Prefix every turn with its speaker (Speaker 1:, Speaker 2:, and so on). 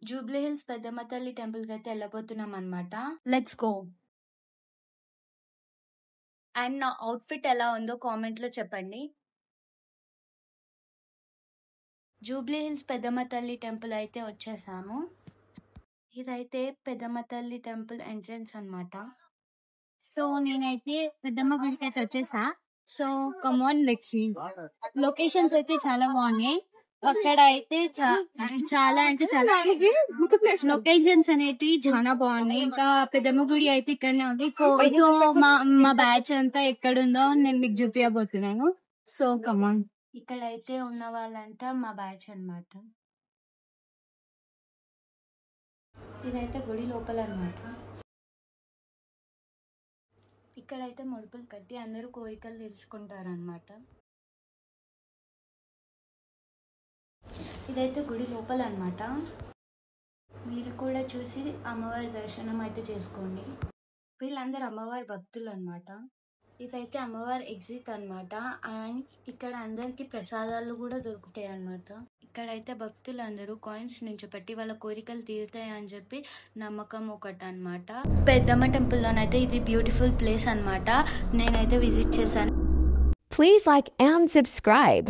Speaker 1: Jubilee hills పెద్దమ్మ తల్లి టెంపుల్కి అయితే వెళ్ళబోతున్నాం అనమాట. Let's go. అండ్ నా అవుట్ఫిట్ ఎలా ఉందో కామెంట్లో చెప్పండి. జూబ్లీ హిల్స్ పెద్దమ్మ తల్లి టెంపుల్ అయితే వచ్చేసాము. ఇదైతే పెద్దమ్మ తల్లి టెంపుల్ ఎంట్రన్స్ అనమాట. సో నేనైతే పెద్దమ్మ గుడికి అయితే వచ్చేసా. So come on let's see. Locations అయితే చాలా బాగున్నాయి. అక్కడ అయితే చాలా అంటే చాలా లొకేషన్స్ అనేవి చాలా బాగున్నాయి. ఇంకా పెద్దమ్మ గుడి అయితే ఇక్కడనే ఉంది. సో మా బ్యాచ్ అంతా ఎక్కడుందో నేను మీకు చూపించబోతున్నాను. సో కమాన్. ఇక్కడైతే ఉన్న వాళ్ళంతా మా బ్యాచ్ అన్నమాట. ఇదైతే గుడి లోపల అన్నమాట. ఇక్కడైతే ముడుపులు కట్టి అందరూ కోరికలు తీర్చుకుంటారు అన్నమాట. ఇదైతే గుడి లోపల అన్నమాట. మీరు కూడా చూసి అమ్మవారి దర్శనం అయితే చేసుకోండి. వీళ్ళందరూ అమ్మవారి భక్తులు అన్నమాట. ఇదైతే అమ్మవారి ఎగ్జిట్ అన్నమాట. అండ్ ఇక్కడ అందరికి ప్రసాదాలు కూడా దొరుకుతాయి అన్నమాట. ఇక్కడైతే భక్తులు అందరూ కాయిన్స్ నుంచి పెట్టి వాళ్ళ కోరికలు తీరుతాయి అని చెప్పి నమ్మకం ఒకటి అన్నమాట. పెద్దమ్మ టెంపుల్లోనైతే ఇది బ్యూటిఫుల్ ప్లేస్ అన్నమాట. నేనైతే విజిట్ చేశాను.
Speaker 2: Please like and subscribe.